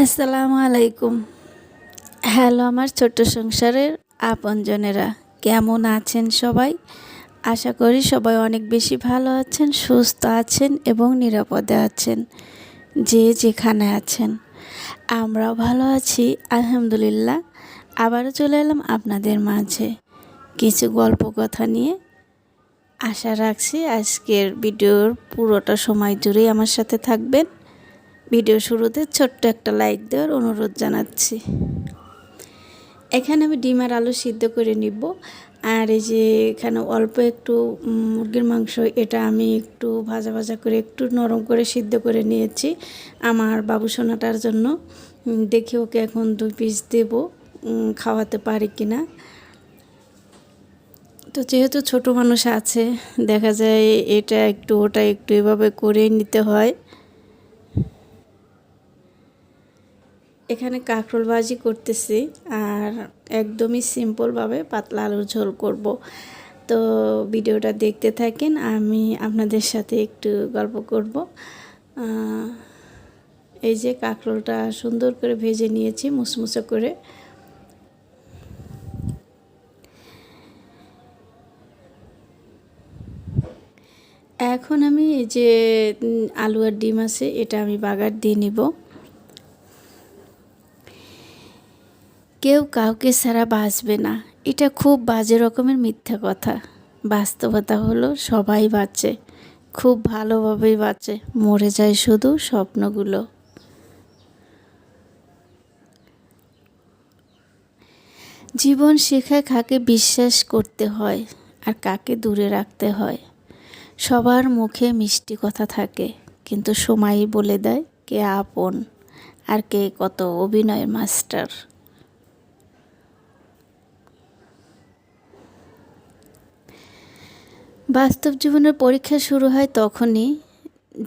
আসসালামু আলাইকুম। হ্যালো আমার ছোট্ট সংসারের আপনজনেরা, কেমন আছেন সবাই? আশা করি সবাই অনেক বেশি ভালো আছেন, সুস্থ আছেন এবং নিরাপদে আছেন। যে যেখানে আছেন, আমরাও ভালো আছি আলহামদুলিল্লাহ। আবারও চলে এলাম আপনাদের মাঝে কিছু গল্প কথা নিয়ে। আশা রাখছি আজকের ভিডিওর পুরোটা সময় জুড়েই আমার সাথে থাকবেন। ভিডিও শুরুতে ছোট্ট একটা লাইক দেওয়ার অনুরোধ জানাচ্ছি। এখানে আমি ডিম আর আলু সিদ্ধ করে নিব। আর এই যে এখানে অল্প একটু মুরগির মাংস, এটা আমি একটু ভাজা ভাজা করে একটু নরম করে সিদ্ধ করে নিয়েছি আমার বাবু সোনাটার জন্য। দেখি ওকে এখন 2 পিস দেব, খাওয়াতে পারি কিনা। তো যেহেতু ছোট মানুষ আছে, দেখা যায় এটা একটু ওটা একটু এভাবে করে নিতে হয়। এখানে কাঁকরোল ভাজি করতেছি আর একদমই সিম্পলভাবে পাতলা আলুর ঝোল করব। তো ভিডিওটা দেখতে থাকেন, আমি আপনাদের সাথে একটু গল্প করব। এই যে কাঁকরোলটা সুন্দর করে ভেজে নিয়েছি মুচমুচে করে। এখন আমি এই যে আলু আর ডিম আছে, এটা আমি বাগার দিয়ে নিব। কেউ কাউকে ছাড়া বাঁচবে না, এটা খুব বাজে রকমের মিথ্যা কথা। বাস্তবতা হলো সবাই বাঁচে, খুব ভালোভাবেই বাঁচে, মরে যায় শুধু স্বপ্নগুলো। জীবন শেখায় কাকে বিশ্বাস করতে হয় আর কাকে দূরে রাখতে হয়। সবার মুখে মিষ্টি কথা থাকে, কিন্তু সময়ই বলে দেয় কে আপন আর কে কত অভিনয়ের মাস্টার। বাস্তব জীবনের পরীক্ষা শুরু হয় তখনই,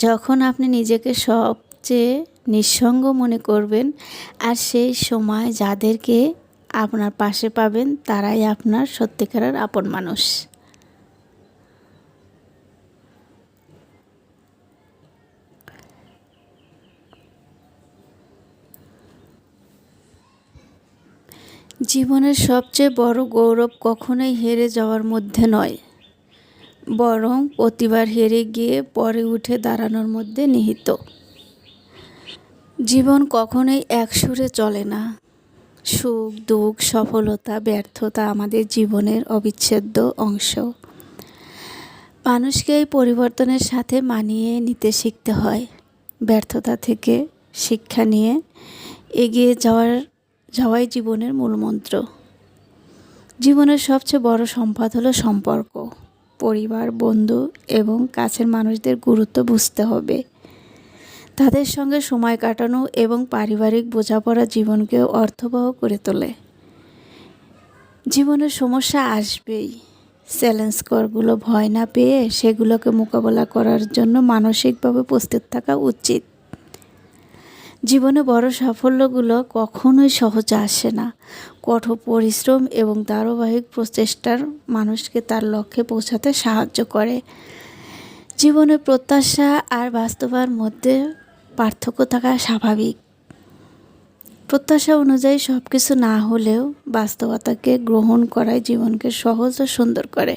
যখন আপনি নিজেকে সবচেয়ে নিঃসঙ্গ মনে করবেন, আর সেই সময় যাদেরকে আপনার পাশে পাবেন তারাই আপনার সত্যিকারের আপন মানুষ। জীবনের সবচেয়ে বড় গৌরব কখনোই হেরে যাওয়ার মধ্যে নয়, বরং প্রতিবার হেরে গিয়ে পরে উঠে দাঁড়ানোর মধ্যে নিহিত। জীবন কখনোই এক সুরে চলে না। সুখ দুঃখ সফলতা ব্যর্থতা আমাদের জীবনের অবিচ্ছেদ্য অংশ। মানুষকে এই পরিবর্তনের সাথে মানিয়ে নিতে শিখতে হয়। ব্যর্থতা থেকে শিক্ষা নিয়ে এগিয়ে যাওয়াই জীবনের মূলমন্ত্র। জীবনের সবচেয়ে বড় সম্পদ হলো সম্পর্ক। পরিবার, বন্ধু এবং কাছের মানুষদের গুরুত্ব বুঝতে হবে। তাদের সঙ্গে সময় কাটানো এবং পারিবারিক বোঝাপড়া জীবনকে অর্থবহ করে তোলে। জীবনের সমস্যা আসবেই, চ্যালেঞ্জগুলো ভয় না পেয়ে সেগুলোকে মোকাবেলা করার জন্য মানসিকভাবে প্রস্তুত থাকা উচিত। জীবনে বড় সাফল্যগুলো কখনোই সহজে আসে না। কঠোর পরিশ্রম এবং ধারাবাহিক প্রচেষ্টার মানুষকে তার লক্ষ্যে পৌঁছাতে সাহায্য করে। জীবনের প্রত্যাশা আর বাস্তবতার মধ্যে পার্থক্য থাকা স্বাভাবিক। প্রত্যাশা অনুযায়ী সব কিছু না হলেও বাস্তবতাকে গ্রহণ করাই জীবনকে সহজ ও সুন্দর করে।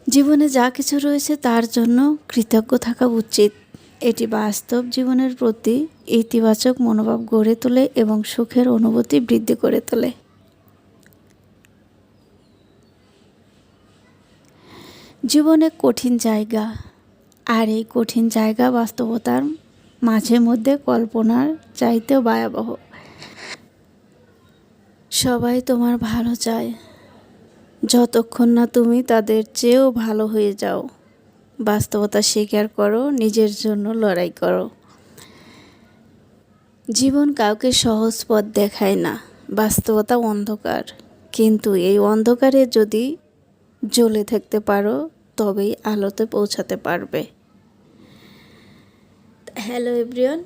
জীবনে যা কিছু রয়েছে তার জন্য কৃতজ্ঞ থাকা উচিত। এটি বাস্তব জীবনের প্রতি ইতিবাচক মনোভাব গড়ে তোলে এবং সুখের অনুভূতি বৃদ্ধি করে তোলে। জীবনে কঠিন জায়গা, আর এই কঠিন জায়গা বাস্তবতার মাঝে মধ্যে কল্পনার চাইতেও ভয়াবহ। সবাই তোমার ভালো চায়, যতক্ষণ না তুমি তাদের চেয়েও ভালো হয়ে যাও। বাস্তবতা স্বীকার করো, নিজের জন্য লড়াই করো। জীবন কাউকে সহজ পথ দেখায় না, বাস্তবতা অন্ধকার। কিন্তু এই অন্ধকারে যদি জ্বলে থাকতে পারো তবেই আলোতে পৌঁছাতে পারবে। হ্যালো এভরিওয়ান,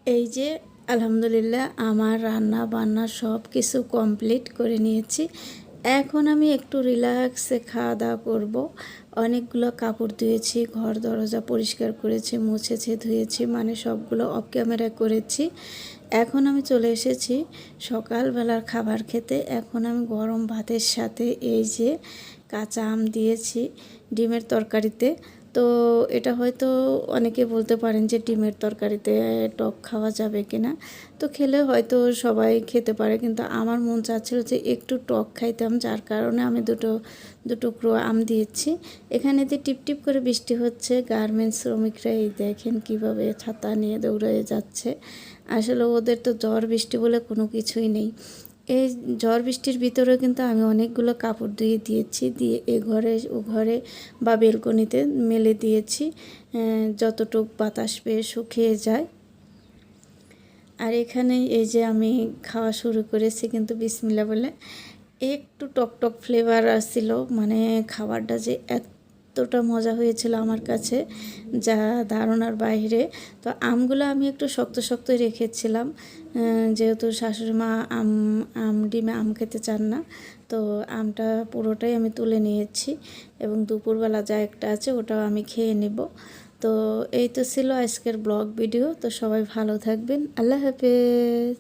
এই যে আলহামদুলিল্লাহ আমার রান্না বান্না সব কিছু কমপ্লিট করে নিয়েছি। এখন আমি একটু রিল্যাক্সে খাওয়া দাওয়া করব। অনেকগুলো কাপড় ধুয়েছি, ঘর দরজা পরিষ্কার করেছি, মুছেছি, ধুয়েছি, মানে সবগুলো অফ ক্যামেরায় করেছি। এখন আমি চলে এসেছি সকালবেলার খাবার খেতে। এখন আমি গরম ভাতের সাথে এই যে কাঁচা আম দিয়েছি ডিমের তরকারিতে। তো এটা হয়তো অনেকে বলতে পারেন যে ডিমের তরকারিতে টক খাওয়া যাবে কিনা, তো খেলে হয়তো সবাই খেতে পারে, কিন্তু আমার মন চাচ্ছিল যে একটু টক খাইতাম, যার কারণে আমি দুটো টুকরো আম দিয়েছি। এখানে যে টিপটিপ করে বৃষ্টি হচ্ছে, গার্মেন্টস শ্রমিকরা এই দেখেন কিভাবে ছাতা নিয়ে দৌড়ে যাচ্ছে। আসলে ওদের তো ঝড় বৃষ্টি বলে কোনো কিছুই নেই। এই ঝড় বৃষ্টির ভিতরেও কিন্তু আমি অনেকগুলো কাপড় ধুয়ে দিয়েছি, দিয়ে এ ঘরে ও ঘরে বা বেলকনিতে মেলে দিয়েছি, যতটুক বাতাস পেয়ে শুকিয়ে যায়। আর এখানে এই যে আমি খাওয়া শুরু করেছি কিন্তু বিসমিল্লাহ বলে। একটু টকটক ফ্লেভার আসছিল, মানে খাবারটা যে এতটা মজা হয়েছিল আমার কাছে, যা ধারণার বাইরে। তো আমগুলো আমি একটু শক্ত শক্ত রেখেছিলাম, যেহেতু শাশুড়ি মা ডিমে আম খেতে চান না। তো আমটা পুরোটাই আমি তুলে নিয়েছি, এবং দুপুরবেলা যা একটা আছে ওটাও আমি খেয়ে নেব। তো এই তো ছিল আজকের ব্লগ ভিডিও। তো সবাই ভালো থাকবেন, আল্লাহ হাফেজ।